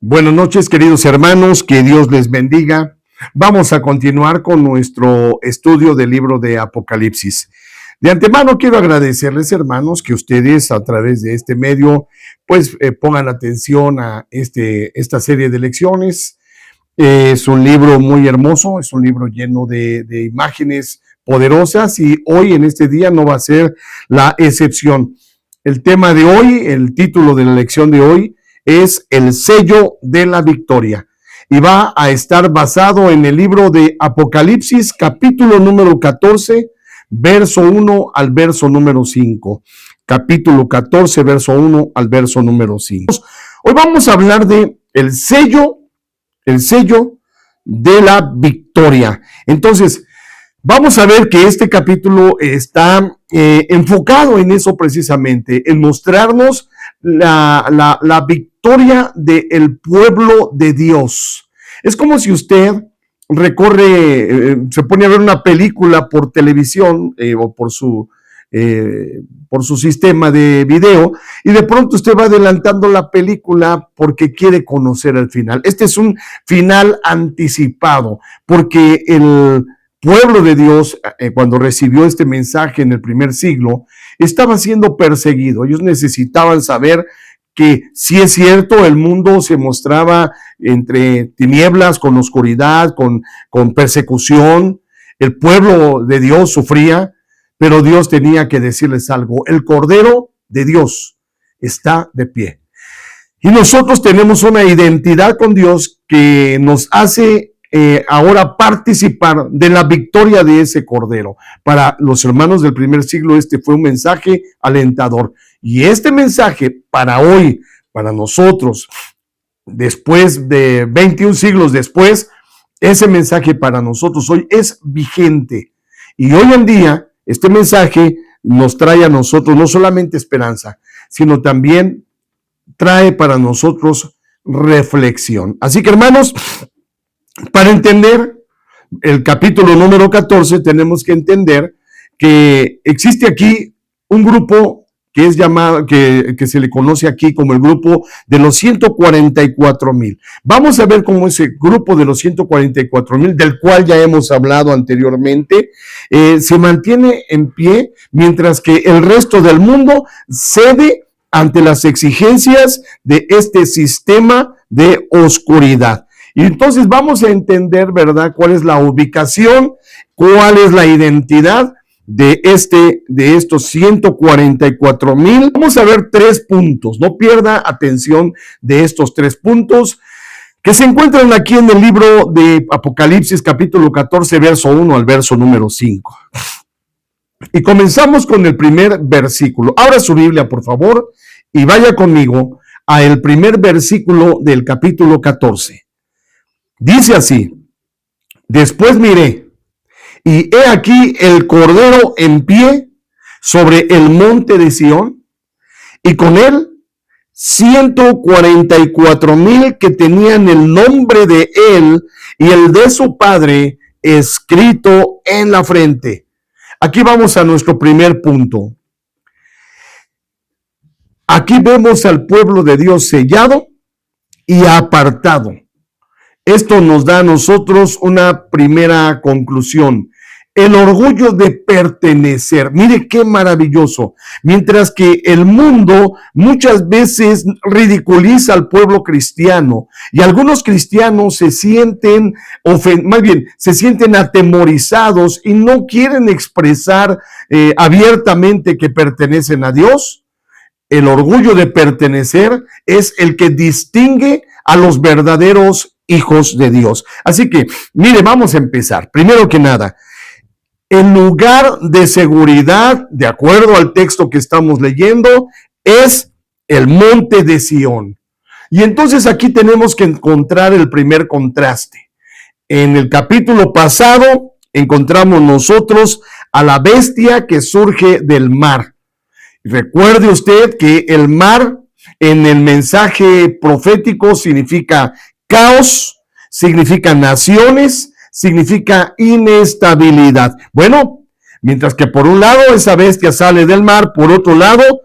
Buenas noches, queridos hermanos, que Dios les bendiga. Vamos a continuar con nuestro estudio del libro de Apocalipsis. De antemano quiero agradecerles, hermanos, que ustedes a través de este medio pues pongan atención a esta serie de lecciones. Es un libro muy hermoso, es un libro lleno de imágenes poderosas y hoy en este día no va a ser la excepción. El tema de hoy, el título de la lección de hoy es el sello de la victoria y va a estar basado en el libro de Apocalipsis, capítulo número 14, verso 1 al verso número 5. Capítulo 14, verso 1 al verso número 5. Hoy vamos a hablar de el sello de la victoria. Entonces, vamos a ver que este capítulo está enfocado en eso precisamente, en mostrarnos la victoria del pueblo de Dios. Es como si usted se pone a ver una película por televisión o por su sistema de video y de pronto usted va adelantando la película porque quiere conocer el final. Este es un final anticipado porque el pueblo de Dios, cuando recibió este mensaje en el primer siglo, estaba siendo perseguido. Ellos necesitaban saber que si es cierto, el mundo se mostraba entre tinieblas, con oscuridad, con persecución. El pueblo de Dios sufría, pero Dios tenía que decirles algo. El Cordero de Dios está de pie. Y nosotros tenemos una identidad con Dios que nos hace ahora participar de la victoria de ese Cordero. Para los hermanos del primer siglo este fue un mensaje alentador. Y este mensaje para hoy, para nosotros, después de 21 siglos después, ese mensaje para nosotros hoy es vigente. Y hoy en día, este mensaje nos trae a nosotros no solamente esperanza, sino también trae para nosotros reflexión. Así que, hermanos, para entender el capítulo número 14, tenemos que entender que existe aquí un grupo que es llamado, que se le conoce aquí como el grupo de los 144,000. Vamos a ver cómo ese grupo de los 144,000, del cual ya hemos hablado anteriormente, se mantiene en pie, mientras que el resto del mundo cede ante las exigencias de este sistema de oscuridad. Y entonces vamos a entender, ¿verdad?, cuál es la ubicación, cuál es la identidad de estos 144,000. Vamos a ver 3 puntos. No pierda atención de estos 3 puntos que se encuentran aquí en el libro de Apocalipsis, capítulo 14, verso 1 al verso número 5. Y comenzamos con el primer versículo. Abra su Biblia, por favor, y vaya conmigo a el primer versículo del capítulo 14. Dice así: después miré, y he aquí el Cordero en pie sobre el monte de Sión, y con él 144,000 que tenían el nombre de él y el de su padre escrito en la frente. Aquí vamos a nuestro primer punto. Aquí vemos al pueblo de Dios sellado y apartado. Esto nos da a nosotros una primera conclusión. El orgullo de pertenecer. Mire qué maravilloso. Mientras que el mundo muchas veces ridiculiza al pueblo cristiano y algunos cristianos se sienten atemorizados y no quieren expresar abiertamente que pertenecen a Dios. El orgullo de pertenecer es el que distingue a los verdaderos hijos de Dios. Así que, mire, vamos a empezar. Primero que nada, el lugar de seguridad, de acuerdo al texto que estamos leyendo, es el monte de Sión. Y entonces aquí tenemos que encontrar el primer contraste. En el capítulo pasado encontramos nosotros a la bestia que surge del mar. Recuerde usted que el mar en el mensaje profético significa caos, significa naciones, significa inestabilidad. Bueno, mientras que por un lado esa bestia sale del mar, por otro lado,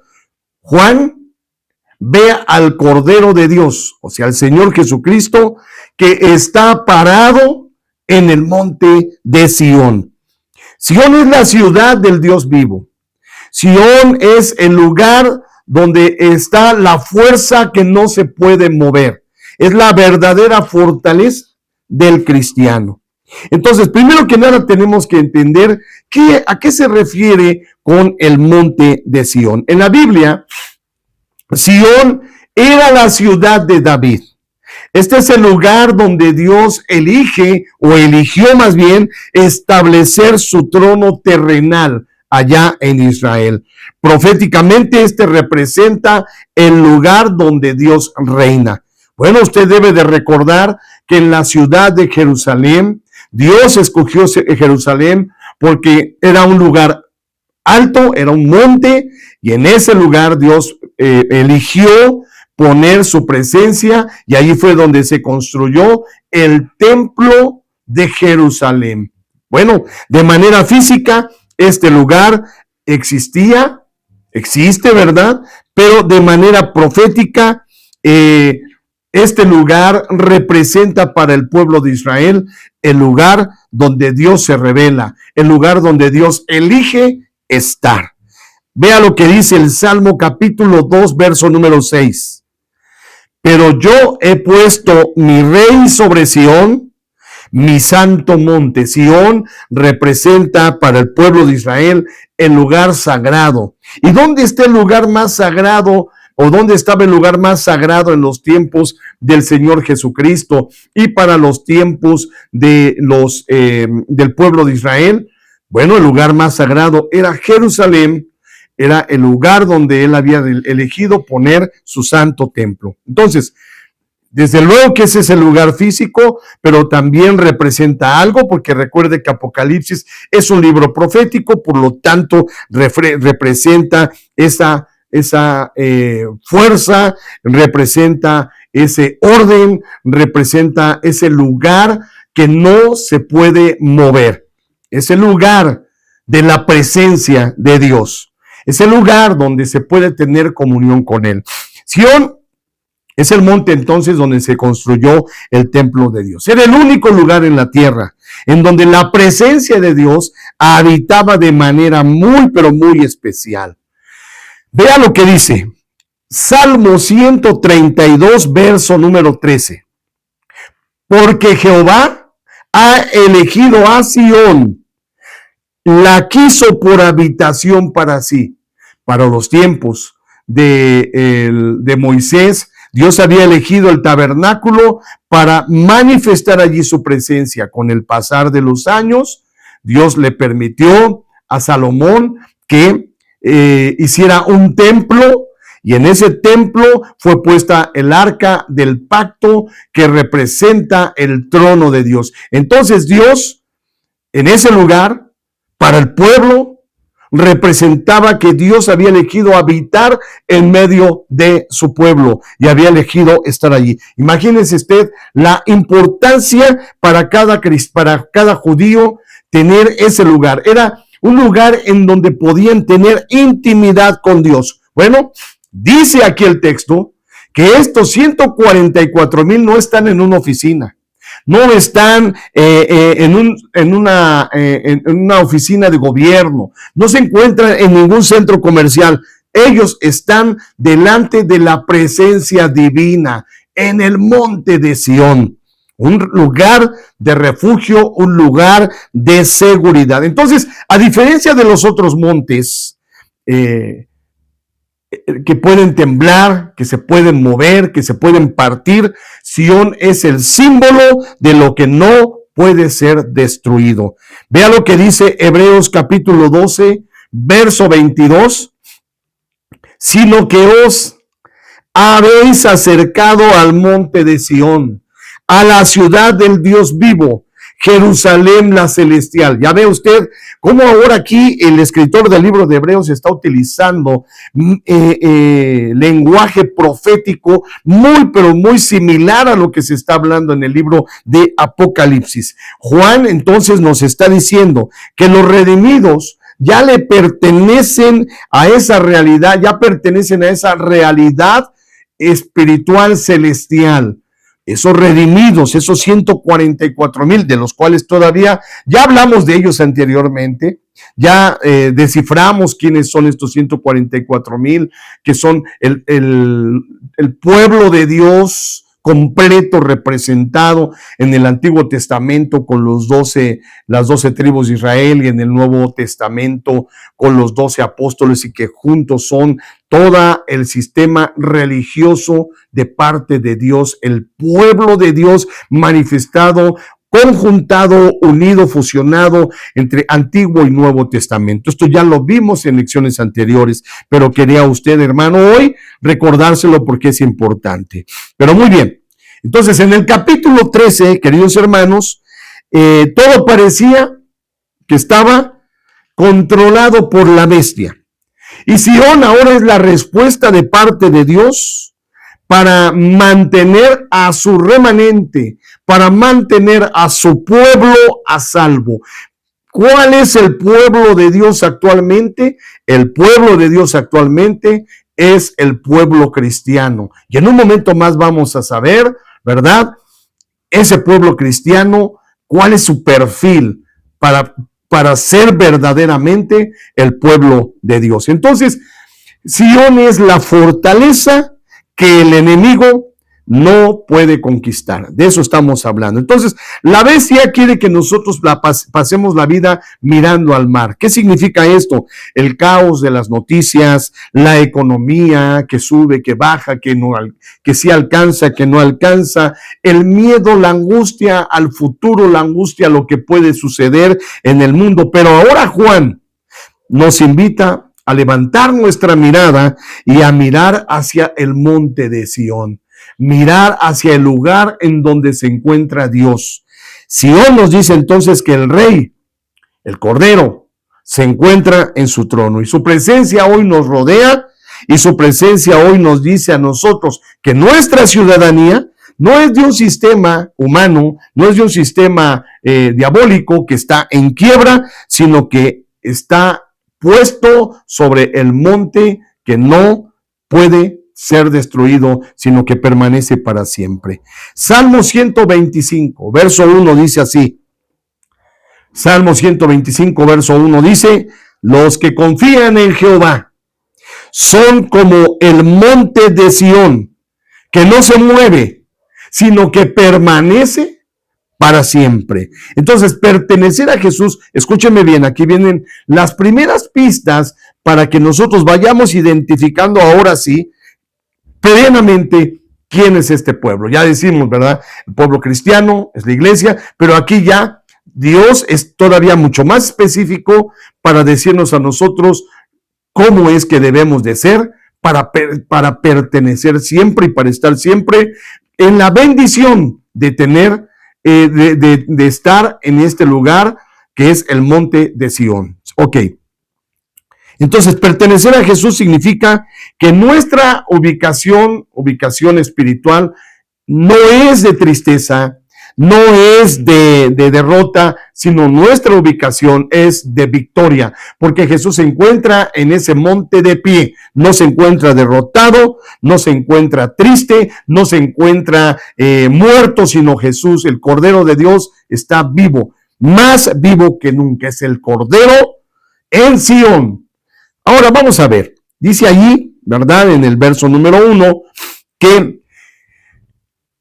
Juan ve al Cordero de Dios, o sea, al Señor Jesucristo, que está parado en el monte de Sión. Sión es la ciudad del Dios vivo. Sión es el lugar donde está la fuerza que no se puede mover. Es la verdadera fortaleza del cristiano. Entonces, primero que nada tenemos que entender a qué se refiere con el monte de Sión. En la Biblia, Sión era la ciudad de David. Este es el lugar donde Dios elige, o eligió más bien, establecer su trono terrenal allá en Israel. Proféticamente, este representa el lugar donde Dios reina. Bueno, usted debe de recordar que en la ciudad de Jerusalén, Dios escogió Jerusalén porque era un lugar alto, era un monte, y en ese lugar Dios eligió poner su presencia, y allí fue donde se construyó el templo de Jerusalén. Bueno, de manera física, este lugar existe, ¿verdad? Pero de manera profética, este lugar representa para el pueblo de Israel el lugar donde Dios se revela, el lugar donde Dios elige estar. Vea lo que dice el Salmo capítulo 2, verso número 6. Pero yo he puesto mi rey sobre Sión, mi santo monte. Sión representa para el pueblo de Israel el lugar sagrado. ¿Y dónde está el lugar más sagrado? ¿O dónde estaba el lugar más sagrado en los tiempos del Señor Jesucristo y para los tiempos de del pueblo de Israel? Bueno, el lugar más sagrado era Jerusalén, era el lugar donde él había elegido poner su santo templo. Entonces, desde luego que ese es el lugar físico, pero también representa algo, porque recuerde que Apocalipsis es un libro profético, por lo tanto representa esa fuerza, representa ese orden, representa ese lugar que no se puede mover. Es el lugar de la presencia de Dios. Es el lugar donde se puede tener comunión con Él. Sión es el monte entonces donde se construyó el templo de Dios. Era el único lugar en la tierra en donde la presencia de Dios habitaba de manera muy, pero muy especial. Vea lo que dice Salmo 132, verso número 13. Porque Jehová ha elegido a Sión, la quiso por habitación para sí. Para los tiempos de Moisés, Dios había elegido el tabernáculo para manifestar allí su presencia. Con el pasar de los años, Dios le permitió a Salomón que hiciera un templo, y en ese templo fue puesta el arca del pacto que representa el trono de Dios. Entonces Dios, en ese lugar, para el pueblo, representaba que Dios había elegido habitar en medio de su pueblo y había elegido estar allí. Imagínense usted la importancia para cada judío tener ese lugar. Era un lugar en donde podían tener intimidad con Dios. Bueno, dice aquí el texto que estos 144,000 no están en una oficina. No están en una oficina de gobierno, no se encuentran en ningún centro comercial. Ellos están delante de la presencia divina en el monte de Sión, un lugar de refugio, un lugar de seguridad. Entonces, a diferencia de los otros montes, que pueden temblar, que se pueden mover, que se pueden partir, Sión es el símbolo de lo que no puede ser destruido. Vea lo que dice Hebreos capítulo 12, verso 22. Sino que os habéis acercado al monte de Sión, a la ciudad del Dios vivo, Jerusalén la celestial. Ya ve usted cómo ahora aquí el escritor del libro de Hebreos está utilizando lenguaje profético muy, pero muy similar a lo que se está hablando en el libro de Apocalipsis. Juan entonces nos está diciendo que los redimidos ya le pertenecen a esa realidad, ya pertenecen a esa realidad espiritual celestial. Esos redimidos, esos 144,000, de los cuales todavía, ya hablamos de ellos anteriormente, ya desciframos quiénes son estos 144,000, que son el pueblo de Dios completo, representado en el Antiguo Testamento con las 12 tribus de Israel, y en el Nuevo Testamento con los 12 apóstoles, y que juntos son todo el sistema religioso de parte de Dios, el pueblo de Dios manifestado, conjuntado, unido, fusionado entre Antiguo y Nuevo Testamento. Esto ya lo vimos en lecciones anteriores, pero quería usted, hermano, hoy recordárselo porque es importante. Pero muy bien, entonces en el capítulo 13, queridos hermanos, todo parecía que estaba controlado por la bestia. Y Sion ahora es la respuesta de parte de Dios para mantener a su remanente, para mantener a su pueblo a salvo. ¿Cuál es el pueblo de Dios actualmente? El pueblo de Dios actualmente es el pueblo cristiano. Y en un momento más vamos a saber, ¿verdad? Ese pueblo cristiano, ¿cuál es su perfil para ser verdaderamente el pueblo de Dios? Entonces, Sion es la fortaleza que el enemigo no puede conquistar. De eso estamos hablando. Entonces, la bestia quiere que nosotros pasemos la vida mirando al mar. ¿Qué significa esto? El caos de las noticias, la economía que sube, que baja, que sí alcanza, que no alcanza, el miedo, la angustia al futuro, la angustia a lo que puede suceder en el mundo. Pero ahora Juan nos invita a levantar nuestra mirada y a mirar hacia el monte de Sion, mirar hacia el lugar en donde se encuentra Dios. Sion nos dice entonces que el Rey, el Cordero, se encuentra en su trono, y su presencia hoy nos rodea, y su presencia hoy nos dice a nosotros que nuestra ciudadanía no es de un sistema humano, no es de un sistema diabólico que está en quiebra, sino que está puesto sobre el monte que no puede ser destruido, sino que permanece para siempre. Salmo 125, verso 1 dice así. Salmo 125, verso 1 dice: los que confían en Jehová son como el monte de Sión, que no se mueve, sino que permanece para siempre. Entonces, pertenecer a Jesús, escúcheme bien, aquí vienen las primeras pistas para que nosotros vayamos identificando ahora sí, plenamente, quién es este pueblo. Ya decimos, ¿verdad? El pueblo cristiano es la iglesia, pero aquí ya Dios es todavía mucho más específico para decirnos a nosotros cómo es que debemos de ser para pertenecer siempre y para estar siempre en la bendición de tener de estar en este lugar que es el monte de Sion. Ok. Entonces, pertenecer a Jesús significa que nuestra ubicación espiritual no es de tristeza, no es de derrota, sino nuestra ubicación es de victoria, porque Jesús se encuentra en ese monte de pie, no se encuentra derrotado, no se encuentra triste, no se encuentra muerto, sino Jesús, el Cordero de Dios, está vivo, más vivo que nunca, es el Cordero en Sion. Ahora vamos a ver, dice allí, ¿verdad? En el verso número 1, que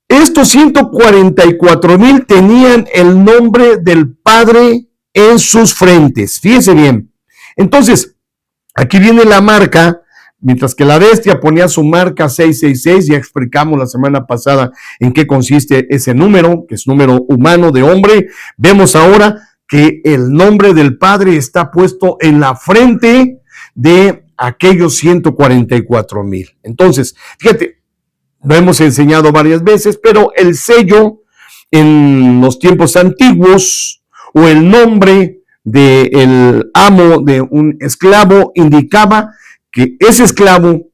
estos 144,000 tenían el nombre del Padre en sus frentes. Fíjese bien. Entonces, aquí viene la marca, mientras que la bestia ponía su marca 666, ya explicamos la semana pasada en qué consiste ese número, que es número humano de hombre. Vemos ahora que el nombre del Padre está puesto en la frente de aquellos 144,000. Entonces, fíjate, lo hemos enseñado varias veces, pero el sello en los tiempos antiguos o el nombre del amo de un esclavo indicaba que ese esclavo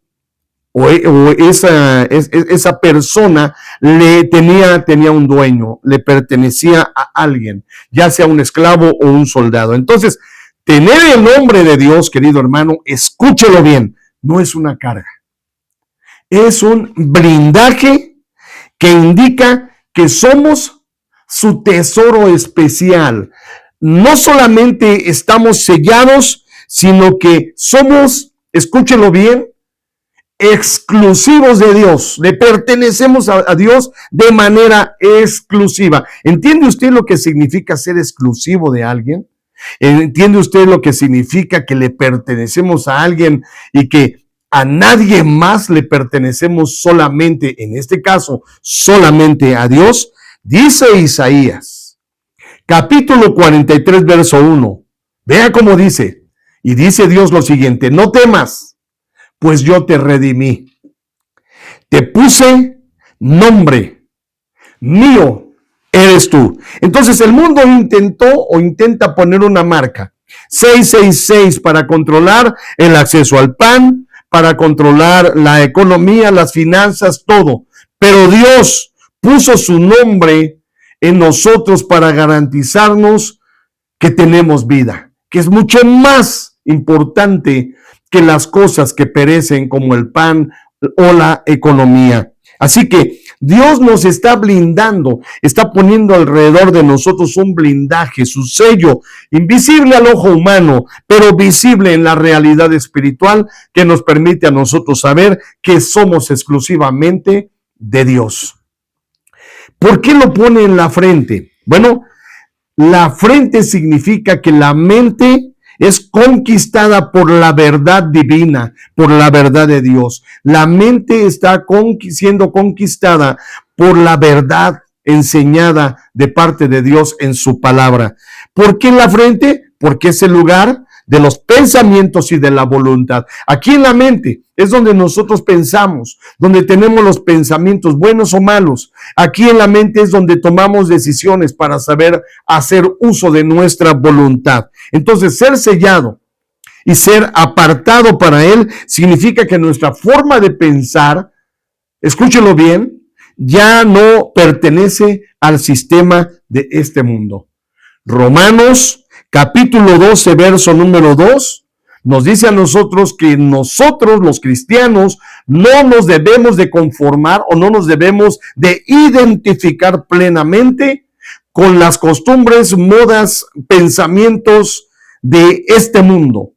o esa persona tenía un dueño, le pertenecía a alguien, ya sea un esclavo o un soldado. Entonces, tener el nombre de Dios, querido hermano, escúchelo bien, no es una carga. Es un blindaje que indica que somos su tesoro especial. No solamente estamos sellados, sino que somos, escúchenlo bien, exclusivos de Dios. Le pertenecemos a Dios de manera exclusiva. ¿Entiende usted lo que significa ser exclusivo de alguien? ¿Entiende usted lo que significa que le pertenecemos a alguien y que a nadie más le pertenecemos solamente, en este caso, solamente a Dios? Dice Isaías, capítulo 43, verso 1. Vea cómo dice. Y dice Dios lo siguiente: no temas, pues yo te redimí. Te puse nombre, mío eres tú. Entonces el mundo intentó o intenta poner una marca, 666, para controlar el acceso al pan, para controlar la economía, las finanzas, todo. Pero Dios puso su nombre en nosotros para garantizarnos que tenemos vida, que es mucho más importante que las cosas que perecen como el pan o la economía. Así que Dios nos está blindando, está poniendo alrededor de nosotros un blindaje, su sello, invisible al ojo humano, pero visible en la realidad espiritual, que nos permite a nosotros saber que somos exclusivamente de Dios. ¿Por qué lo pone en la frente? Bueno, la frente significa que la mente es conquistada por la verdad divina, por la verdad de Dios. La mente está siendo conquistada por la verdad enseñada de parte de Dios en su palabra. ¿Por qué en la frente? Porque es el lugar de los pensamientos y de la voluntad. Aquí en la mente es donde nosotros pensamos, donde tenemos los pensamientos buenos o malos. Aquí en la mente es donde tomamos decisiones para saber hacer uso de nuestra voluntad. Entonces, ser sellado y ser apartado para Él significa que nuestra forma de pensar, escúchenlo bien, ya no pertenece al sistema de este mundo. Romanos capítulo 12, verso número 2, nos dice a nosotros que nosotros, los cristianos, no nos debemos de conformar o no nos debemos de identificar plenamente con las costumbres, modas, pensamientos de este mundo,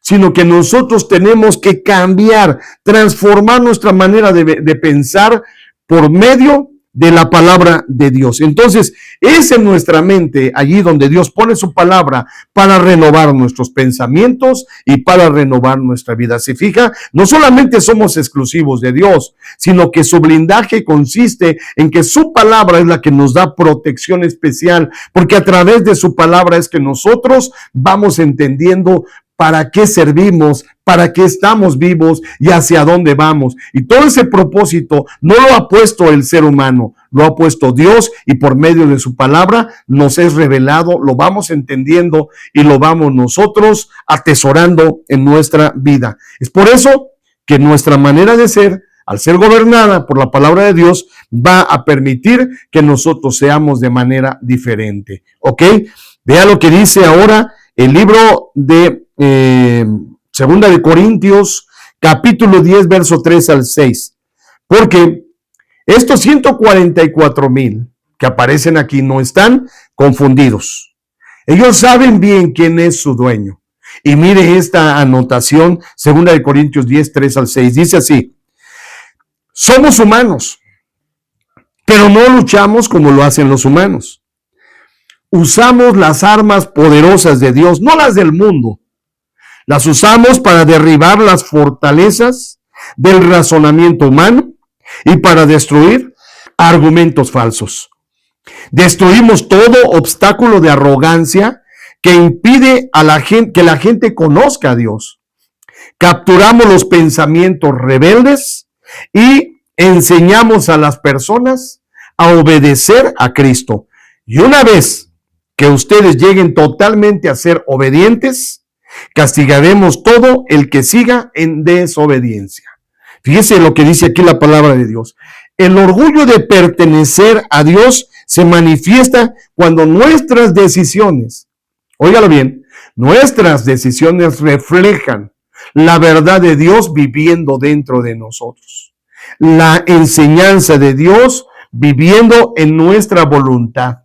sino que nosotros tenemos que cambiar, transformar nuestra manera de pensar por medio de la palabra de Dios. Entonces, es en nuestra mente allí donde Dios pone su palabra para renovar nuestros pensamientos y para renovar nuestra vida. ¿Se fija? No solamente somos exclusivos de Dios, sino que su blindaje consiste en que su palabra es la que nos da protección especial, porque a través de su palabra es que nosotros vamos entendiendo para qué servimos, para qué estamos vivos y hacia dónde vamos. Y todo ese propósito no lo ha puesto el ser humano, lo ha puesto Dios, y por medio de su palabra nos es revelado, lo vamos entendiendo y lo vamos nosotros atesorando en nuestra vida. Es por eso que nuestra manera de ser, al ser gobernada por la palabra de Dios, va a permitir que nosotros seamos de manera diferente. ¿Ok? Vea lo que dice ahora el libro de Segunda de Corintios, capítulo 10, verso 3 al 6. Porque estos 144,000 que aparecen aquí no están confundidos. Ellos saben bien quién es su dueño. Y mire esta anotación, Segunda de Corintios 10, 3 al 6. Dice así: somos humanos, pero no luchamos como lo hacen los humanos. Usamos las armas poderosas de Dios, no las del mundo. Las usamos para derribar las fortalezas del razonamiento humano y para destruir argumentos falsos. Destruimos todo obstáculo de arrogancia que impide a la gente, que la gente conozca a Dios. Capturamos los pensamientos rebeldes y enseñamos a las personas a obedecer a Cristo. Y una vez que ustedes lleguen totalmente a ser obedientes, castigaremos todo el que siga en desobediencia. Fíjese lo que dice aquí la palabra de Dios. El orgullo de pertenecer a Dios se manifiesta cuando nuestras decisiones, óigalo bien, nuestras decisiones reflejan la verdad de Dios viviendo dentro de nosotros. la enseñanza de Dios viviendo en nuestra voluntad.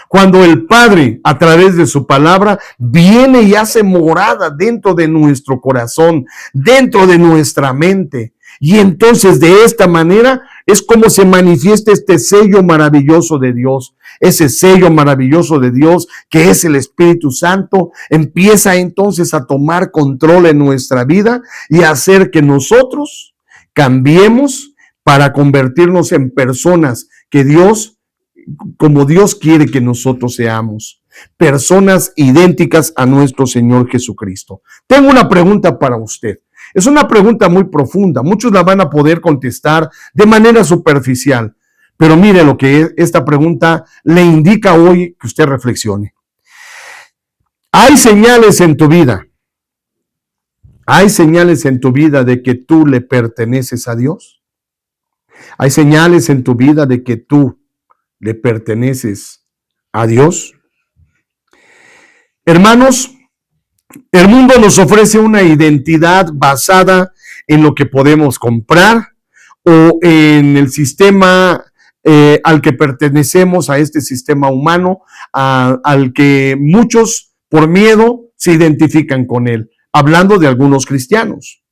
Cuando el Padre, a través de su palabra, viene y hace morada dentro de nuestro corazón, dentro de nuestra mente. Y entonces de esta manera es como se manifiesta este sello maravilloso de Dios. Ese sello maravilloso de Dios, que es el Espíritu Santo, empieza entonces a tomar control en nuestra vida y a hacer que nosotros cambiemos para convertirnos en personas que Dios, como Dios quiere que nosotros seamos, personas idénticas a nuestro Señor Jesucristo. Tengo una pregunta para usted. Es una pregunta muy profunda. Muchos la van a poder contestar de manera superficial. Pero mire lo que esta pregunta le indica hoy que usted reflexione. ¿Hay señales en tu vida? ¿Hay señales en tu vida de que tú le perteneces a Dios? ¿Hay señales en tu vida de que tú le perteneces a Dios? Hermanos, el mundo nos ofrece una identidad basada en lo que podemos comprar o en el sistema al que pertenecemos, a este sistema humano, al que muchos por miedo se identifican con él, hablando de algunos cristianos.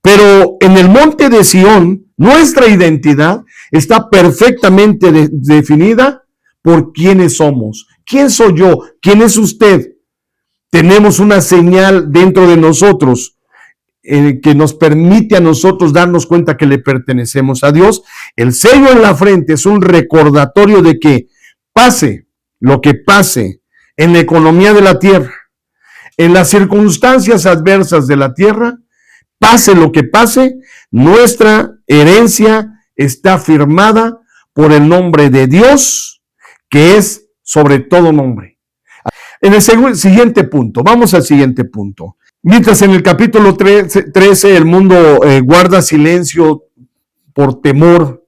Pero en el monte de Sión, nuestra identidad está perfectamente definida por quiénes somos. ¿Quién soy yo? ¿Quién es usted? Tenemos una señal dentro de nosotros que nos permite a nosotros darnos cuenta que le pertenecemos a Dios. El sello en la frente es un recordatorio de que pase lo que pase en la economía de la tierra, en las circunstancias adversas de la tierra, pase lo que pase, nuestra herencia está firmada por el nombre de Dios, que es sobre todo nombre. En el siguiente punto, vamos al siguiente punto. Mientras en el capítulo 13 el mundo guarda silencio por temor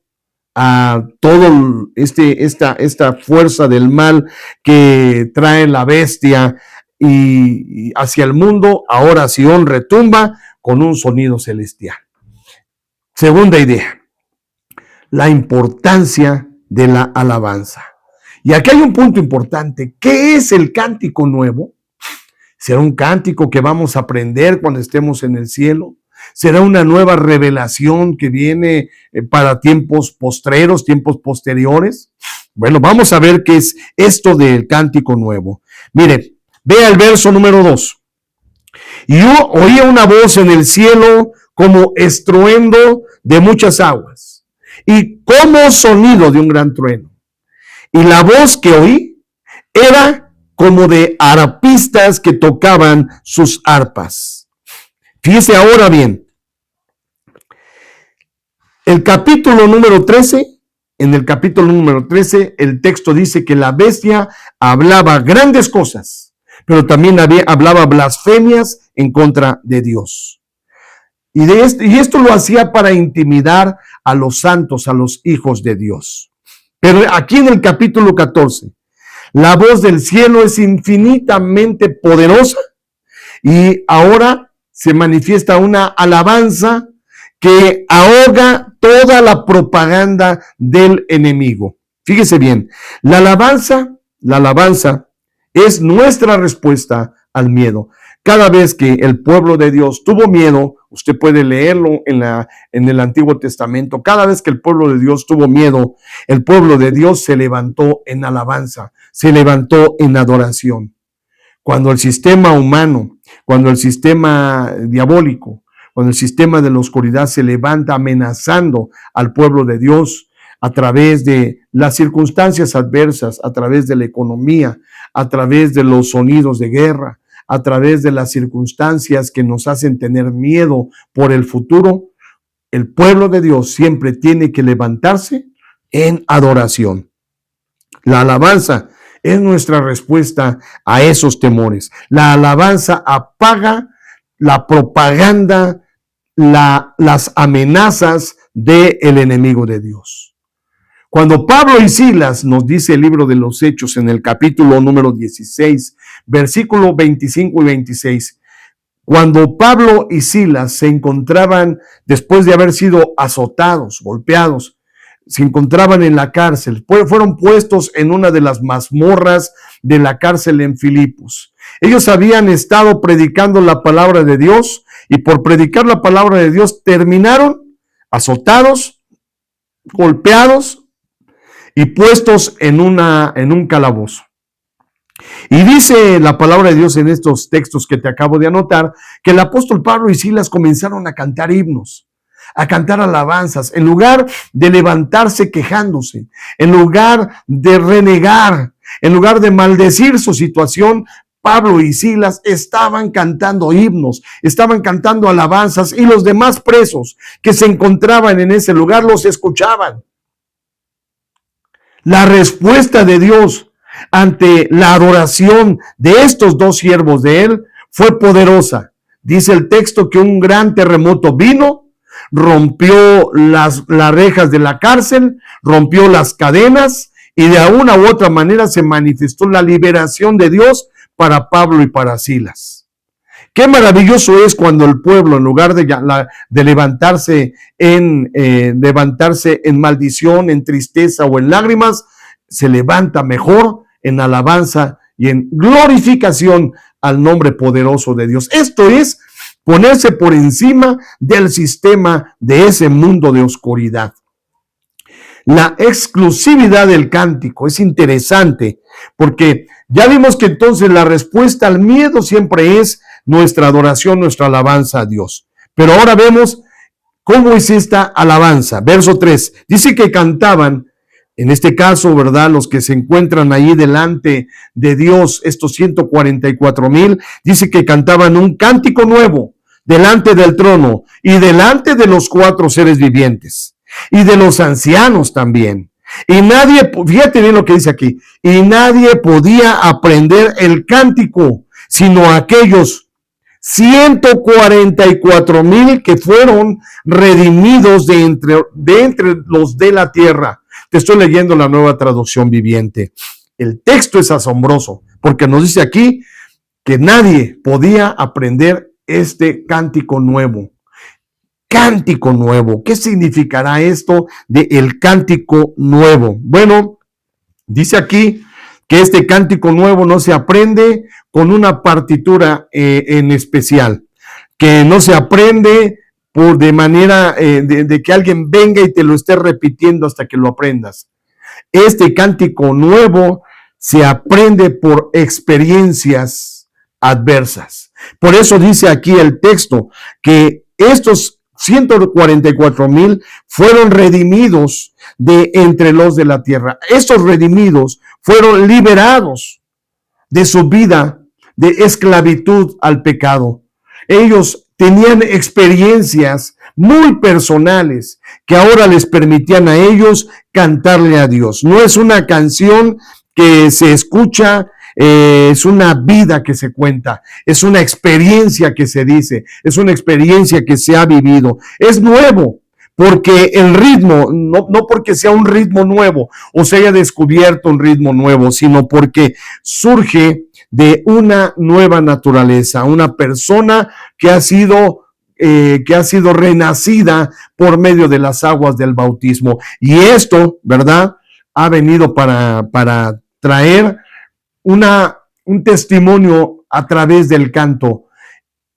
a todo esta fuerza del mal que trae la bestia y hacia el mundo, ahora Sion retumba con un sonido celestial. Segunda idea, la importancia de la alabanza. Y aquí hay un punto importante. ¿Qué es el cántico nuevo? ¿Será un cántico que vamos a aprender cuando estemos en el cielo? ¿Será una nueva revelación que viene para tiempos postreros, tiempos posteriores? Bueno, vamos a ver qué es esto del cántico nuevo. Mire, vea el verso número 2. Y yo oía una voz en el cielo como estruendo de muchas aguas y como sonido de un gran trueno. Y la voz que oí era como de arpistas que tocaban sus arpas. Fíjese ahora bien, el capítulo número 13, en el capítulo número 13, el texto dice que la bestia hablaba grandes cosas, pero también hablaba blasfemias en contra de Dios. Y esto lo hacía para intimidar a los santos, a los hijos de Dios. Pero aquí en el capítulo 14, la voz del cielo es infinitamente poderosa y ahora se manifiesta una alabanza que ahoga toda la propaganda del enemigo. Fíjese bien, la alabanza es nuestra respuesta al miedo. Cada vez que el pueblo de Dios tuvo miedo, usted puede leerlo en el Antiguo Testamento, cada vez que el pueblo de Dios tuvo miedo, el pueblo de Dios se levantó en alabanza, se levantó en adoración. Cuando el sistema humano, cuando el sistema diabólico, cuando el sistema de la oscuridad se levanta amenazando al pueblo de Dios a través de las circunstancias adversas, a través de la economía, a través de los sonidos de guerra, a través de las circunstancias que nos hacen tener miedo por el futuro, el pueblo de Dios siempre tiene que levantarse en adoración. La alabanza es nuestra respuesta a esos temores. La alabanza apaga la propaganda, las amenazas del enemigo de Dios. Cuando Pablo y Silas, nos dice el libro de los Hechos en el capítulo número 16, versículo 25 y 26, Cuando Pablo y Silas se encontraban, después de haber sido azotados, golpeados, se encontraban en la cárcel, fueron puestos en una de las mazmorras de la cárcel en Filipos. Ellos habían estado predicando la palabra de Dios y por predicar la palabra de Dios terminaron azotados, golpeados y puestos en un calabozo. Y dice la palabra de Dios en estos textos que te acabo de anotar, que el apóstol Pablo y Silas comenzaron a cantar himnos, a cantar alabanzas, en lugar de levantarse quejándose, en lugar de renegar, en lugar de maldecir su situación. Pablo y Silas estaban cantando himnos, estaban cantando alabanzas, y los demás presos que se encontraban en ese lugar los escuchaban. La respuesta de Dios ante la adoración de estos dos siervos de él fue poderosa. Dice el texto que un gran terremoto vino, rompió las rejas de la cárcel, rompió las cadenas, y de una u otra manera se manifestó la liberación de Dios para Pablo y para Silas. Qué maravilloso es cuando el pueblo, en lugar de levantarse en maldición, en tristeza o en lágrimas, se levanta mejor en alabanza y en glorificación al nombre poderoso de Dios. Esto es ponerse por encima del sistema de ese mundo de oscuridad. La exclusividad del cántico es interesante, porque ya vimos que entonces la respuesta al miedo siempre es nuestra adoración, nuestra alabanza a Dios. Pero ahora vemos cómo es esta alabanza. Verso 3, dice que cantaban, en este caso, ¿verdad?, los que se encuentran ahí delante de Dios, estos 144,000, dice que cantaban un cántico nuevo delante del trono y delante de los 4 seres vivientes y de los ancianos también. Y nadie, fíjate bien lo que dice aquí, y nadie podía aprender el cántico, sino aquellos 144,000 que fueron redimidos de entre los de la tierra. Te estoy leyendo la Nueva Traducción Viviente. El texto es asombroso, porque nos dice aquí que nadie podía aprender este cántico nuevo. Cántico nuevo. ¿Qué significará esto de el cántico nuevo? Bueno, dice aquí que este cántico nuevo no se aprende con una partitura en especial, que no se aprende de manera de que alguien venga y te lo esté repitiendo hasta que lo aprendas. Este cántico nuevo se aprende por experiencias adversas. Por eso dice aquí el texto que estos 144,000 fueron redimidos de entre los de la tierra. Estos redimidos fueron liberados de su vida de esclavitud al pecado. Ellos tenían experiencias muy personales que ahora les permitían a ellos cantarle a Dios. No es una canción que se escucha, es una vida que se cuenta, es una experiencia que se dice, es una experiencia que se ha vivido. Es nuevo, porque el ritmo, no porque sea un ritmo nuevo o se haya descubierto un ritmo nuevo, sino porque surge de una nueva naturaleza, una persona que ha sido renacida por medio de las aguas del bautismo. Y esto, ¿verdad?, ha venido para traer un testimonio a través del canto.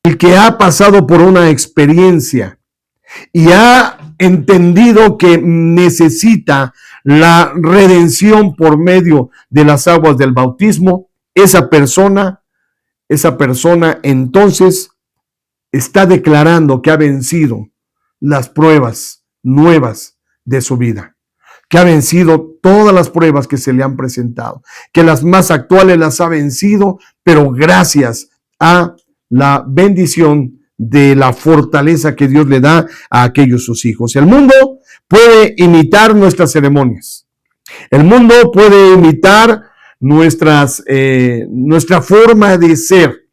El que ha pasado por una experiencia y ha entendido que necesita la redención por medio de las aguas del bautismo, esa persona entonces está declarando que ha vencido las pruebas nuevas de su vida, que ha vencido todas las pruebas que se le han presentado, que las más actuales las ha vencido, pero gracias a la bendición de la fortaleza que Dios le da a aquellos sus hijos. El mundo puede imitar nuestras ceremonias. El mundo puede imitar nuestra forma de ser,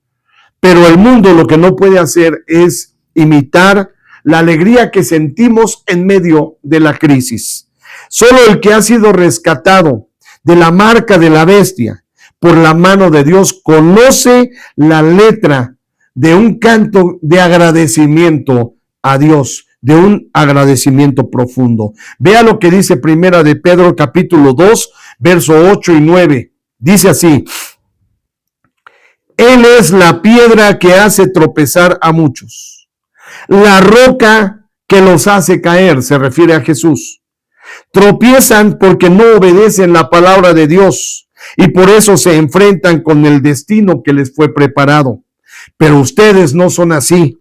pero el mundo lo que no puede hacer es imitar la alegría que sentimos en medio de la crisis. Solo el que ha sido rescatado de la marca de la bestia por la mano de Dios conoce la letra de un canto de agradecimiento a Dios, de un agradecimiento profundo. Vea lo que dice Primera de Pedro capítulo 2, verso 8 y 9. Dice así: Él es la piedra que hace tropezar a muchos, la roca que los hace caer, se refiere a Jesús. Tropiezan porque no obedecen la palabra de Dios y por eso se enfrentan con el destino que les fue preparado. Pero ustedes no son así,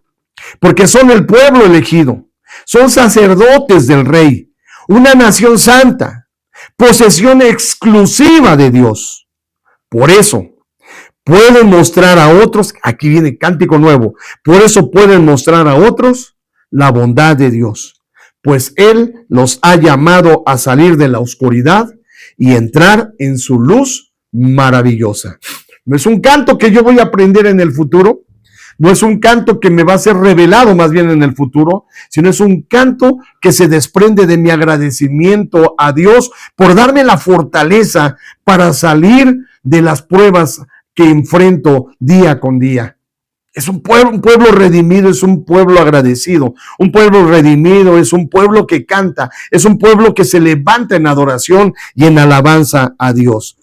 porque son el pueblo elegido, son sacerdotes del Rey, una nación santa, posesión exclusiva de Dios. Por eso pueden mostrar a otros, aquí viene cántico nuevo, por eso pueden mostrar a otros la bondad de Dios, pues Él los ha llamado a salir de la oscuridad y entrar en su luz maravillosa. No es un canto que yo voy a aprender en el futuro, no es un canto que me va a ser revelado más bien en el futuro, sino es un canto que se desprende de mi agradecimiento a Dios por darme la fortaleza para salir de las pruebas que enfrento día con día. Es un pueblo redimido, es un pueblo agradecido. Un pueblo redimido es un pueblo que canta, es un pueblo que se levanta en adoración y en alabanza a Dios.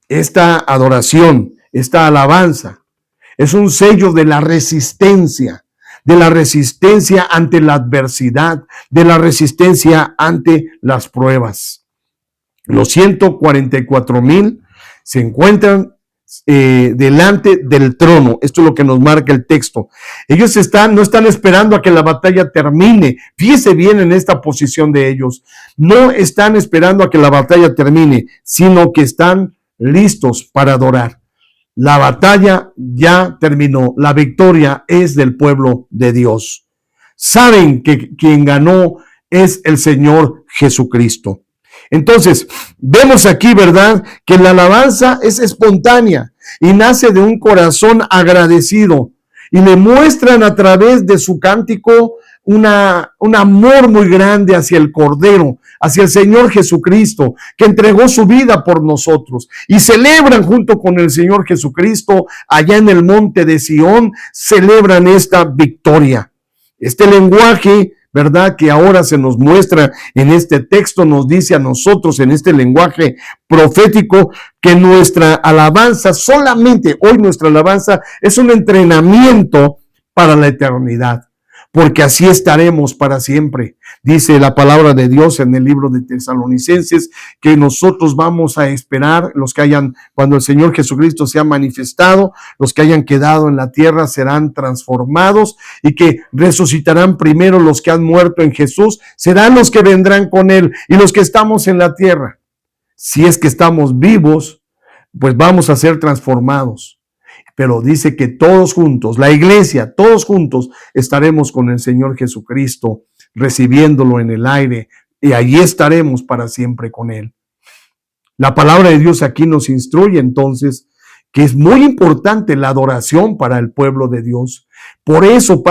Esta adoración, esta alabanza, es un sello de la resistencia ante la adversidad, de la resistencia ante las pruebas. Los 144,000 se encuentran delante del trono. Esto es lo que nos marca el texto. Ellos no están esperando a que la batalla termine. Fíjese bien en esta posición de ellos. No están esperando a que la batalla termine, sino que están listos para adorar. La batalla ya terminó. La victoria es del pueblo de Dios. Saben que quien ganó es el Señor Jesucristo. Entonces, vemos aquí, ¿verdad?, que la alabanza es espontánea y nace de un corazón agradecido y le muestran a través de su cántico un amor muy grande hacia el Cordero, hacia el Señor Jesucristo, que entregó su vida por nosotros, y celebran junto con el Señor Jesucristo allá en el monte de Sión, celebran esta victoria. Este lenguaje, ¿verdad?, que ahora se nos muestra en este texto, nos dice a nosotros en este lenguaje profético que nuestra alabanza, solamente hoy nuestra alabanza es un entrenamiento para la eternidad, porque así estaremos para siempre. Dice la palabra de Dios en el libro de Tesalonicenses que nosotros vamos a esperar, cuando el Señor Jesucristo sea manifestado, los que hayan quedado en la tierra serán transformados y que resucitarán primero los que han muerto en Jesús, serán los que vendrán con Él, y los que estamos en la tierra, si es que estamos vivos, pues vamos a ser transformados. Pero dice que todos juntos, la iglesia, todos juntos estaremos con el Señor Jesucristo, recibiéndolo en el aire, y allí estaremos para siempre con Él. La palabra de Dios aquí nos instruye entonces que es muy importante la adoración para el pueblo de Dios. Por eso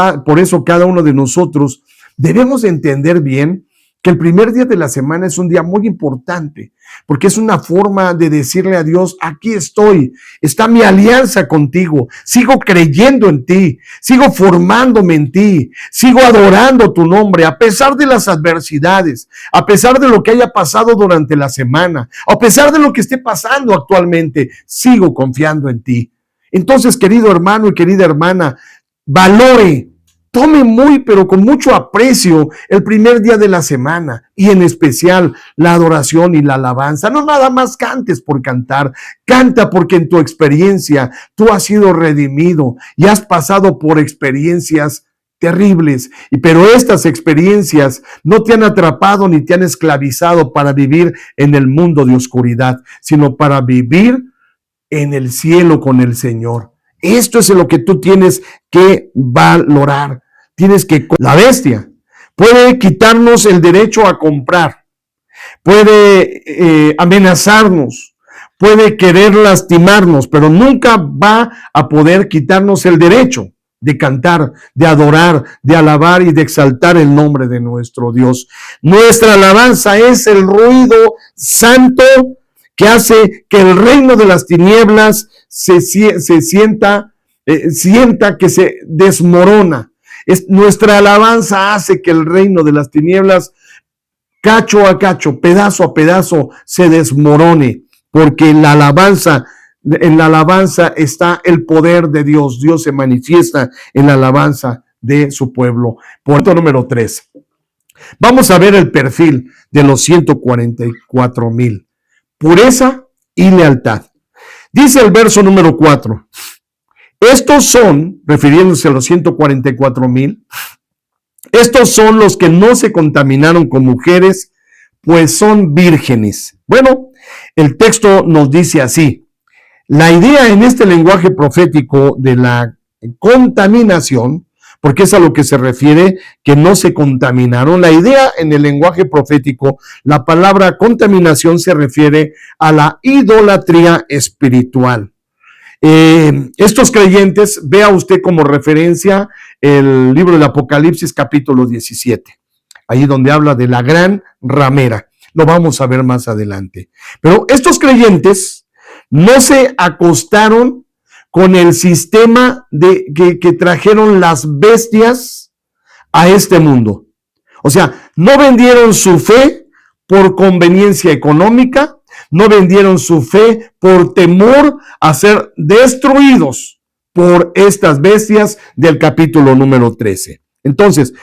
cada uno de nosotros debemos entender bien que el primer día de la semana es un día muy importante, porque es una forma de decirle a Dios: aquí estoy, está mi alianza contigo, sigo creyendo en ti, sigo formándome en ti, sigo adorando tu nombre, a pesar de las adversidades, a pesar de lo que haya pasado durante la semana, a pesar de lo que esté pasando actualmente, sigo confiando en ti. Entonces, querido hermano y querida hermana, valore, tome pero con mucho aprecio el primer día de la semana, y en especial la adoración y la alabanza. No nada más cantes por cantar, canta porque en tu experiencia tú has sido redimido y has pasado por experiencias terribles, pero estas experiencias no te han atrapado ni te han esclavizado para vivir en el mundo de oscuridad, sino para vivir en el cielo con el Señor. Esto es lo que tú tienes que valorar. La bestia puede quitarnos el derecho a comprar, puede amenazarnos, puede querer lastimarnos, pero nunca va a poder quitarnos el derecho de cantar, de adorar, de alabar y de exaltar el nombre de nuestro Dios. Nuestra alabanza es el ruido santo que hace que el reino de las tinieblas se sienta sienta que se desmorona. Nuestra alabanza hace que el reino de las tinieblas, cacho a cacho, pedazo a pedazo, se desmorone, porque en la alabanza está el poder de Dios. Dios se manifiesta en la alabanza de su pueblo. Punto número 3. Vamos a ver el perfil de los 144,000. Pureza y lealtad. Dice el verso número 4. Estos son, refiriéndose a los 144,000, estos son los que no se contaminaron con mujeres, pues son vírgenes. Bueno, el texto nos dice así. La idea en este lenguaje profético de la contaminación, porque es a lo que se refiere, que no se contaminaron. La idea en el lenguaje profético, la palabra contaminación se refiere a la idolatría espiritual. Estos creyentes, vea usted como referencia el libro del Apocalipsis capítulo 17, ahí donde habla de la gran ramera. Lo vamos a ver más adelante. Pero estos creyentes no se acostaron con el sistema que trajeron las bestias a este mundo. O sea, no vendieron su fe por conveniencia económica, no vendieron su fe por temor a ser destruidos por estas bestias del capítulo número 13. Entonces,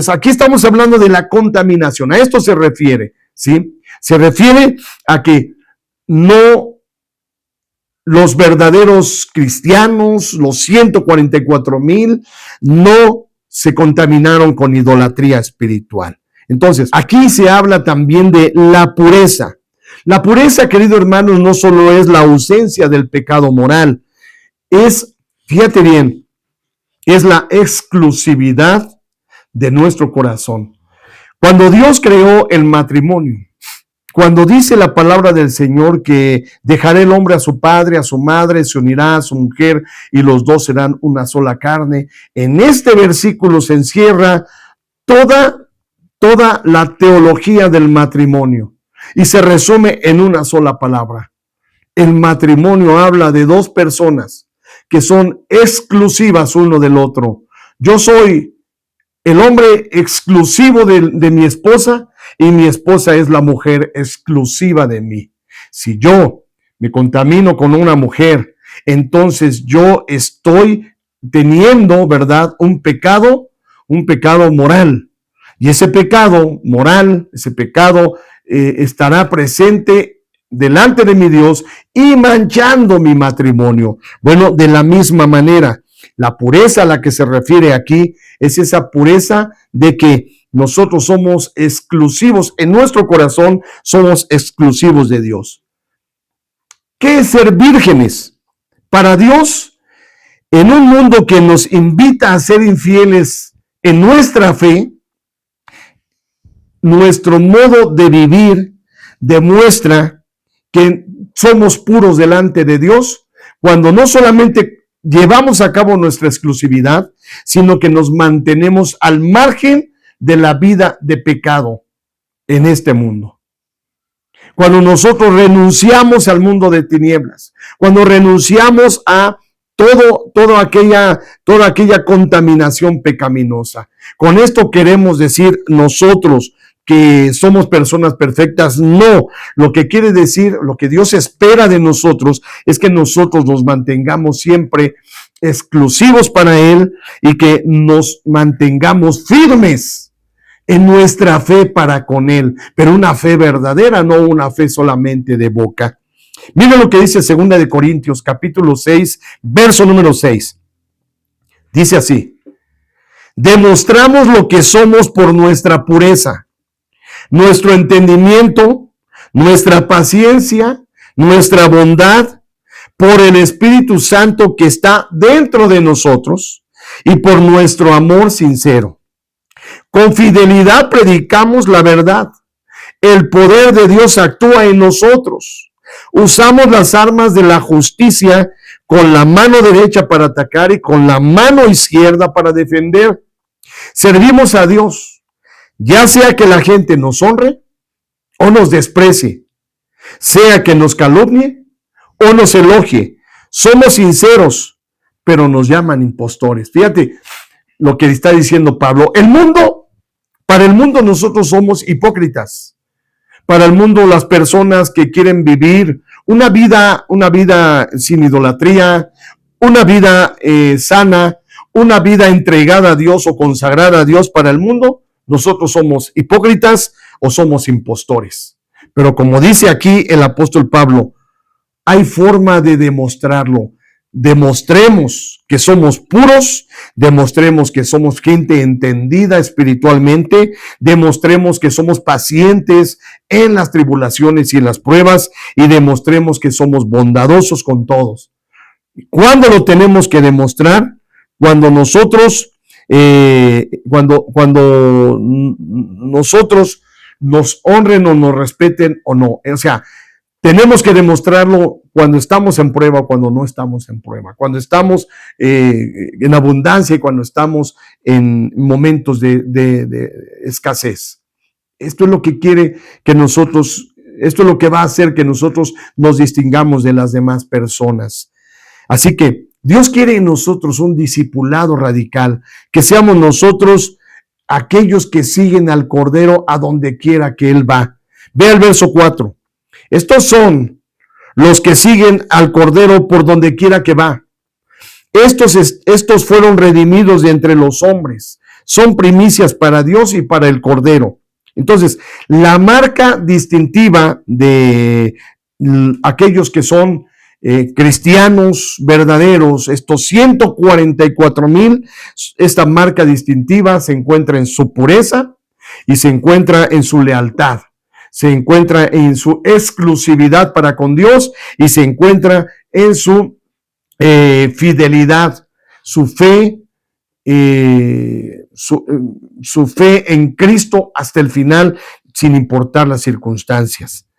aquí estamos hablando de la contaminación. A esto se refiere, ¿sí? Se refiere a que no los verdaderos cristianos, los 144,000, no se contaminaron con idolatría espiritual. Entonces, aquí se habla también de la pureza. La pureza, querido hermano, no solo es la ausencia del pecado moral, fíjate bien, es la exclusividad de nuestro corazón. Cuando Dios creó el matrimonio, cuando dice la palabra del Señor que dejará el hombre a su padre, a su madre, se unirá a su mujer y los dos serán una sola carne, en este versículo se encierra toda la teología del matrimonio. Y se resume en una sola palabra. El matrimonio habla de dos personas que son exclusivas uno del otro. Yo soy el hombre exclusivo de mi esposa y mi esposa es la mujer exclusiva de mí. Si yo me contamino con una mujer, entonces yo estoy teniendo, ¿verdad?, un pecado moral. Y ese pecado moral, ese pecado estará presente delante de mi Dios y manchando mi matrimonio. Bueno, de la misma manera, la pureza a la que se refiere aquí es esa pureza de que nosotros somos exclusivos, en nuestro corazón somos exclusivos de Dios. ¿Qué es ser vírgenes? Para Dios, en un mundo que nos invita a ser infieles en nuestra fe, nuestro modo de vivir demuestra que somos puros delante de Dios cuando no solamente llevamos a cabo nuestra exclusividad, sino que nos mantenemos al margen de la vida de pecado en este mundo. Cuando nosotros renunciamos al mundo de tinieblas, cuando renunciamos a toda aquella contaminación pecaminosa. Con esto queremos decir nosotros que somos personas perfectas, no. Lo que quiere decir, lo que Dios espera de nosotros es que nosotros nos mantengamos siempre exclusivos para Él y que nos mantengamos firmes en nuestra fe para con Él, pero una fe verdadera, no una fe solamente de boca. Mira lo que dice 2 de Corintios, capítulo 6, verso número 6. Dice así: demostramos lo que somos por nuestra pureza, nuestro entendimiento, nuestra paciencia, nuestra bondad, por el Espíritu Santo que está dentro de nosotros y por nuestro amor sincero. Con fidelidad predicamos la verdad. El poder de Dios actúa en nosotros. Usamos las armas de la justicia con la mano derecha para atacar y con la mano izquierda para defender. Servimos a Dios, ya sea que la gente nos honre o nos desprecie, sea que nos calumnie o nos elogie. Somos sinceros, pero nos llaman impostores. Fíjate lo que está diciendo Pablo. Para el mundo nosotros somos hipócritas. Para el mundo, las personas que quieren vivir una vida sin idolatría, una vida sana, una vida entregada a Dios o consagrada a Dios, para el mundo, nosotros somos hipócritas o somos impostores. Pero como dice aquí el apóstol Pablo, hay forma de demostrarlo. Demostremos que somos puros, demostremos que somos gente entendida espiritualmente, demostremos que somos pacientes en las tribulaciones y en las pruebas, y demostremos que somos bondadosos con todos. ¿Cuándo lo tenemos que demostrar? Cuando nosotros, cuando nosotros nos honren o nos respeten o no. O sea, tenemos que demostrarlo cuando estamos en prueba o cuando no estamos en prueba, cuando estamos en abundancia y cuando estamos en momentos de escasez. Esto es lo que quiere que nosotros, esto es lo que va a hacer que nosotros nos distingamos de las demás personas. Así que Dios quiere en nosotros un discipulado radical, que seamos nosotros aquellos que siguen al Cordero a donde quiera que Él va. Ve al verso 4. Estos son los que siguen al Cordero por donde quiera que va. Estos fueron redimidos de entre los hombres. Son primicias para Dios y para el Cordero. Entonces, la marca distintiva de aquellos que son cristianos verdaderos, estos 144,000, esta marca distintiva se encuentra en su pureza y se encuentra en su lealtad. Se encuentra en su exclusividad para con Dios y se encuentra en su fidelidad, su fe, su fe en Cristo hasta el final, sin importar las circunstancias.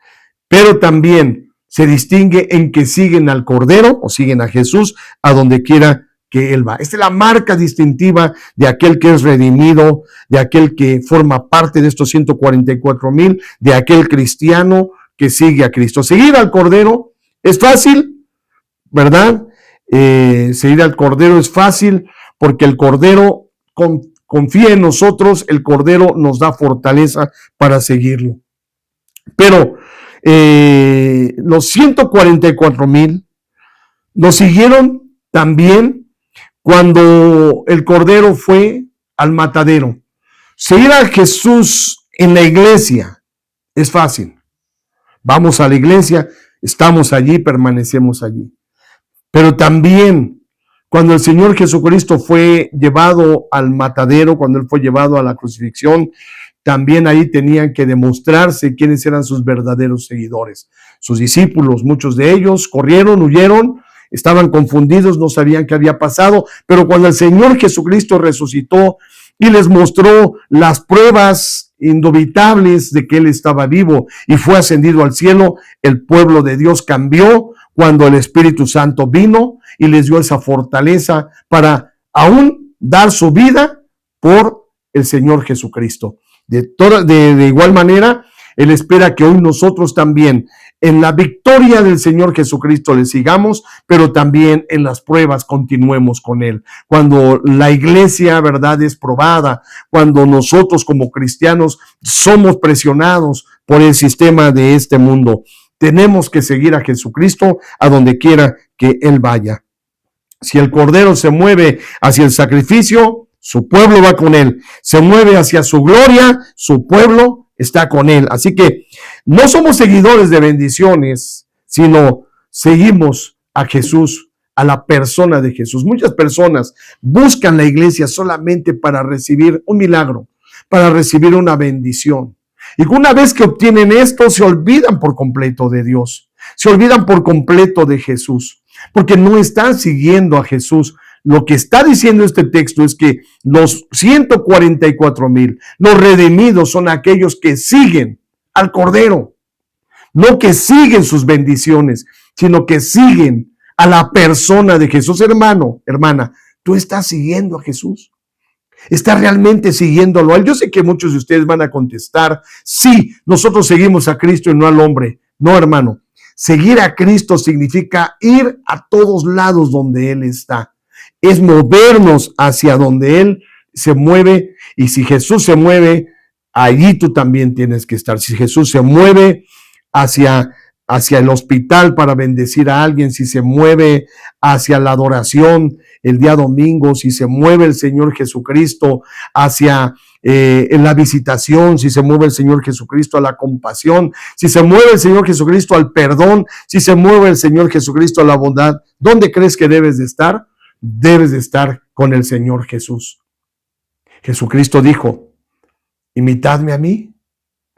Pero también se distingue en que siguen al Cordero o siguen a Jesús a donde quiera que Él va. Esta es la marca distintiva de aquel que es redimido, de aquel que forma parte de estos 144,000, de aquel cristiano que sigue a Cristo. Seguir al Cordero es fácil, ¿verdad? Seguir al Cordero es fácil porque el Cordero confía en nosotros, el Cordero nos da fortaleza para seguirlo. Pero los 144,000 nos siguieron también cuando el Cordero fue al matadero. Seguir a Jesús en la iglesia es fácil. Vamos a la iglesia, estamos allí, permanecemos allí. Pero también cuando el Señor Jesucristo fue llevado al matadero, cuando Él fue llevado a la crucifixión, también ahí tenían que demostrarse quiénes eran sus verdaderos seguidores. Sus discípulos, muchos de ellos corrieron, huyeron, estaban confundidos, no sabían qué había pasado, pero cuando el Señor Jesucristo resucitó y les mostró las pruebas indubitables de que Él estaba vivo y fue ascendido al cielo, el pueblo de Dios cambió cuando el Espíritu Santo vino y les dio esa fortaleza para aún dar su vida por el Señor Jesucristo. De igual manera, Él espera que hoy nosotros también en la victoria del Señor Jesucristo le sigamos, pero también en las pruebas continuemos con Él. Cuando la iglesia, ¿verdad?, es probada, cuando nosotros como cristianos somos presionados por el sistema de este mundo, tenemos que seguir a Jesucristo a donde quiera que Él vaya. Si el Cordero se mueve hacia el sacrificio, su pueblo va con Él. Se mueve hacia su gloria, su pueblo está con Él. Así que no somos seguidores de bendiciones, sino seguimos a Jesús, a la persona de Jesús. Muchas personas buscan la iglesia solamente para recibir un milagro, para recibir una bendición. Y una vez que obtienen esto, se olvidan por completo de Dios, se olvidan por completo de Jesús, porque no están siguiendo a Jesús. Lo que está diciendo este texto es que los 144,000, los redimidos, son aquellos que siguen al Cordero, no que siguen sus bendiciones, sino que siguen a la persona de Jesús. Hermano, hermana, ¿tú estás siguiendo a Jesús? ¿Estás realmente siguiéndolo a Él? Yo sé que muchos de ustedes van a contestar, sí, nosotros seguimos a Cristo y no al hombre. No, hermano, seguir a Cristo significa ir a todos lados donde Él está. es movernos hacia donde Él se mueve, y si Jesús se mueve, allí tú también tienes que estar. Si Jesús se mueve hacia el hospital para bendecir a alguien, si se mueve hacia la adoración el día domingo, si se mueve el Señor Jesucristo hacia en la visitación, si se mueve el Señor Jesucristo a la compasión, si se mueve el Señor Jesucristo al perdón, si se mueve el Señor Jesucristo a la bondad, ¿dónde crees que debes de estar? Debes de estar con el Señor Jesús. Jesucristo dijo, imitadme a mí,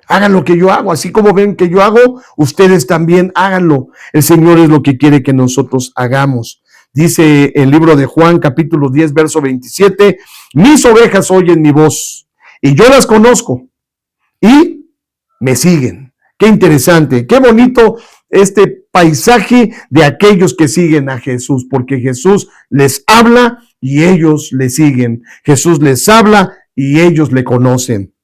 hagan lo que yo hago, así como ven que yo hago, ustedes también háganlo. El Señor es lo que quiere que nosotros hagamos. Dice el libro de Juan, capítulo 10, verso 27, mis ovejas oyen mi voz, y yo las conozco, y me siguen. Qué interesante, qué bonito este paisaje de aquellos que siguen a Jesús, porque Jesús les habla y ellos le siguen. Jesús les habla y ellos le conocen.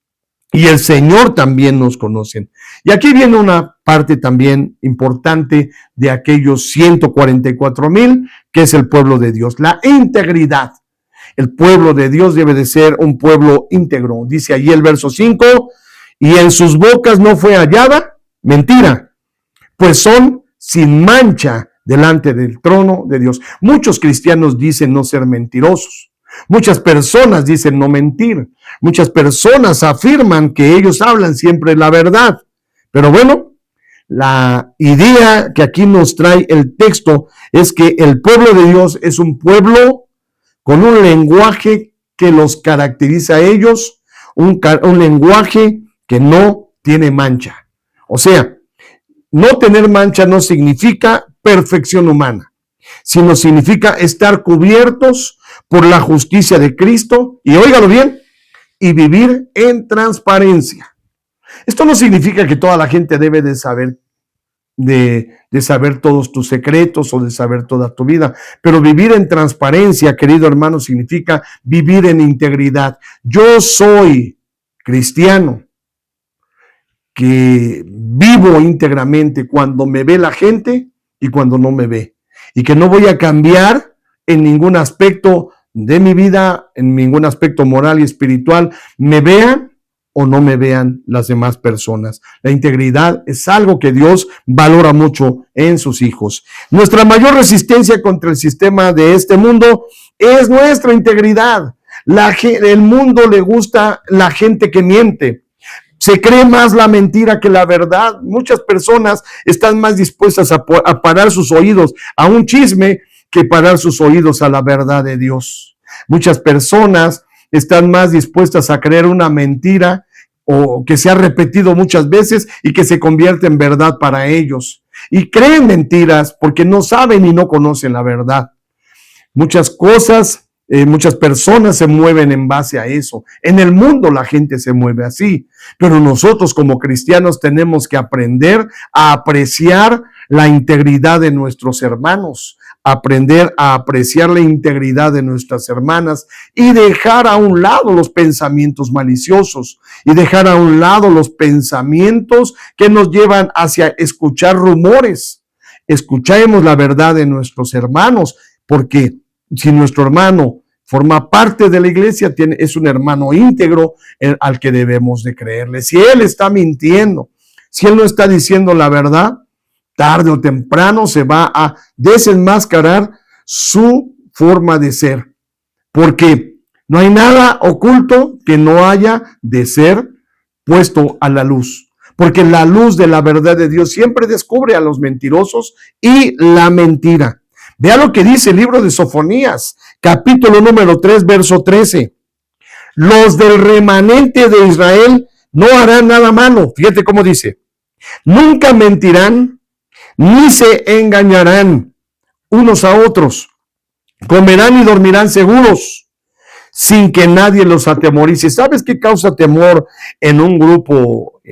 Y el Señor también nos conoce. Y aquí viene una parte también importante de aquellos 144,000, que es el pueblo de Dios, la integridad. El pueblo de Dios debe de ser un pueblo íntegro. Dice allí el verso 5, y en sus bocas no fue hallada mentira, pues son sin mancha delante del trono de Dios. Muchos cristianos dicen no ser mentirosos. Muchas personas dicen no mentir. Muchas personas afirman que ellos hablan siempre la verdad. Pero bueno, la idea que aquí nos trae el texto es que el pueblo de Dios es un pueblo con un lenguaje que los caracteriza a ellos, un lenguaje que no tiene mancha. O sea, no tener mancha no significa perfección humana, sino significa estar cubiertos por la justicia de Cristo, y óigalo bien, y vivir en transparencia. Esto no significa que toda la gente debe de saber todos tus secretos o de saber toda tu vida, pero vivir en transparencia, querido hermano, significa vivir en integridad. Yo soy cristiano que vivo íntegramente cuando me ve la gente y cuando no me ve, y que no voy a cambiar en ningún aspecto de mi vida, en ningún aspecto moral y espiritual, me vean o no me vean las demás personas. La integridad es algo que Dios valora mucho en sus hijos. Nuestra mayor resistencia contra el sistema de este mundo es nuestra integridad. El mundo le gusta la gente que miente. Se cree más la mentira que la verdad. Muchas personas están más dispuestas a parar sus oídos a un chisme que parar sus oídos a la verdad de Dios. Muchas personas están más dispuestas a creer una mentira o que se ha repetido muchas veces y que se convierte en verdad para ellos. Y creen mentiras porque no saben y no conocen la verdad. Muchas cosas, muchas personas se mueven en base a eso. En el mundo la gente se mueve así, pero nosotros como cristianos tenemos que aprender a apreciar la integridad de nuestros hermanos, aprender a apreciar la integridad de nuestras hermanas y dejar a un lado los pensamientos maliciosos y dejar a un lado los pensamientos que nos llevan hacia escuchar rumores. Escuchemos la verdad de nuestros hermanos, porque si nuestro hermano forma parte de la iglesia, es un hermano íntegro al que debemos de creerle. Si él está mintiendo, si él no está diciendo la verdad, tarde o temprano se va a desenmascarar su forma de ser, porque no hay nada oculto que no haya de ser puesto a la luz, porque la luz de la verdad de Dios siempre descubre a los mentirosos y la mentira. Vea lo que dice el libro de Sofonías, capítulo número 3, verso 13. Los del remanente de Israel no harán nada malo. Fíjate cómo dice. Nunca mentirán, ni se engañarán unos a otros. Comerán y dormirán seguros, sin que nadie los atemorice. ¿Sabes qué causa temor en un grupo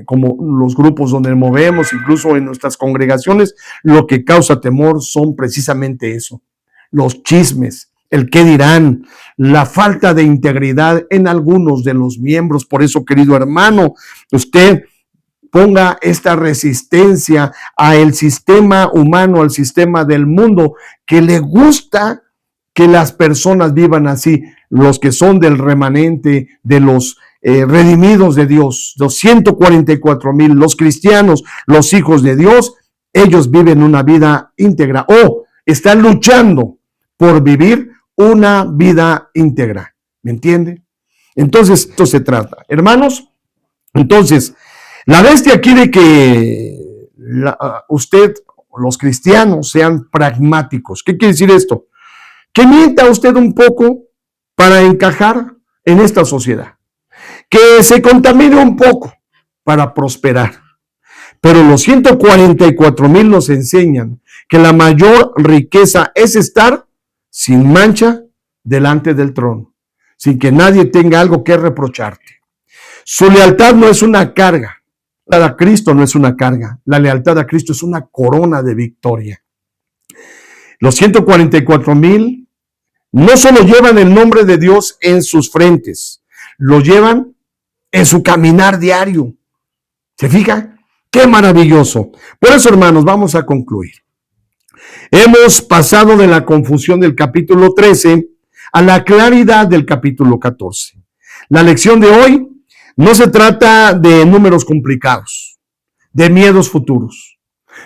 como los grupos donde movemos, incluso en nuestras congregaciones? Lo que causa temor son precisamente eso, los chismes, el qué dirán, la falta de integridad en algunos de los miembros. Por eso, querido hermano, usted ponga esta resistencia al sistema humano, al sistema del mundo, que le gusta que las personas vivan así, los que son del remanente, de los redimidos de Dios, los 144,000, los cristianos, los hijos de Dios, ellos viven una vida íntegra o están luchando por vivir una vida íntegra. ¿Me entiende? Entonces, esto se trata. Hermanos, entonces, la bestia quiere que usted, los cristianos, sean pragmáticos. ¿Qué quiere decir esto? Que mienta usted un poco para encajar en esta sociedad. Que se contamine un poco para prosperar. Pero los 144,000 nos enseñan que la mayor riqueza es estar sin mancha delante del trono, sin que nadie tenga algo que reprocharte. Su lealtad no es una carga. La lealtad a Cristo no es una carga. La lealtad a Cristo es una corona de victoria. Los 144,000 no solo llevan el nombre de Dios en sus frentes, lo llevan en su caminar diario. ¿Se fija? ¡Qué maravilloso! Por eso, hermanos, vamos a concluir. Hemos pasado de la confusión del capítulo 13 a la claridad del capítulo 14. La lección de hoy no se trata de números complicados, de miedos futuros.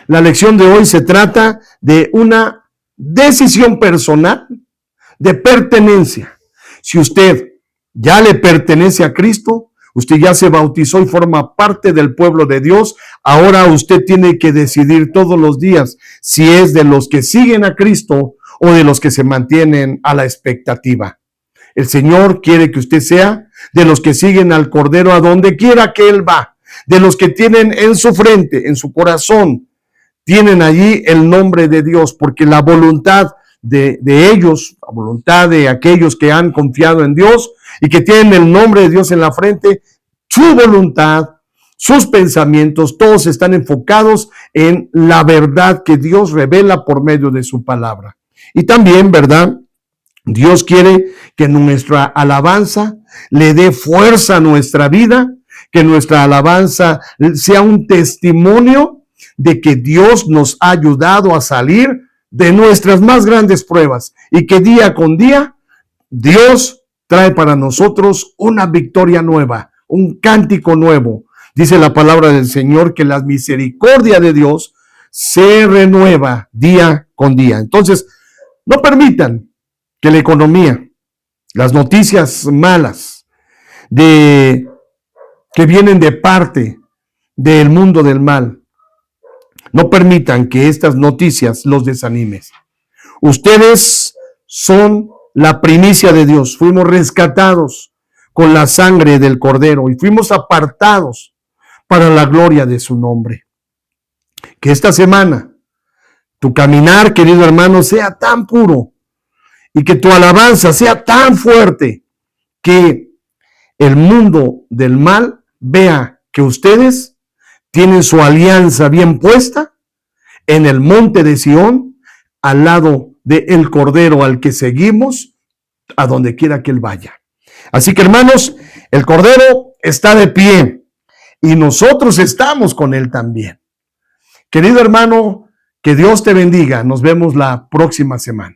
La lección de hoy se trata de una decisión personal de pertenencia. Si usted ya le pertenece a Cristo, usted ya se bautizó y forma parte del pueblo de Dios, ahora usted tiene que decidir todos los días si es de los que siguen a Cristo o de los que se mantienen a la expectativa. El Señor quiere que usted sea de los que siguen al Cordero a donde quiera que Él va, de los que tienen en su frente, en su corazón, tienen allí el nombre de Dios, porque la voluntad de ellos, la voluntad de aquellos que han confiado en Dios y que tienen el nombre de Dios en la frente, su voluntad, sus pensamientos, todos están enfocados en la verdad que Dios revela por medio de su palabra. Y también, ¿verdad? Dios quiere que nuestra alabanza le dé fuerza a nuestra vida, que nuestra alabanza sea un testimonio de que Dios nos ha ayudado a salir de nuestras más grandes pruebas y que día con día Dios trae para nosotros una victoria nueva, un cántico nuevo. Dice la palabra del Señor que la misericordia de Dios se renueva día con día. Entonces, no permitan que la economía, las noticias malas que vienen de parte del mundo del mal, no permitan que estas noticias los desanimen. Ustedes son la primicia de Dios. Fuimos rescatados con la sangre del Cordero y fuimos apartados para la gloria de su nombre. Que esta semana tu caminar, querido hermano, sea tan puro y que tu alabanza sea tan fuerte que el mundo del mal vea que ustedes tienen su alianza bien puesta en el monte de Sión, al lado del Cordero al que seguimos, a donde quiera que Él vaya. Así que, hermanos, el Cordero está de pie y nosotros estamos con Él también. Querido hermano, que Dios te bendiga. Nos vemos la próxima semana.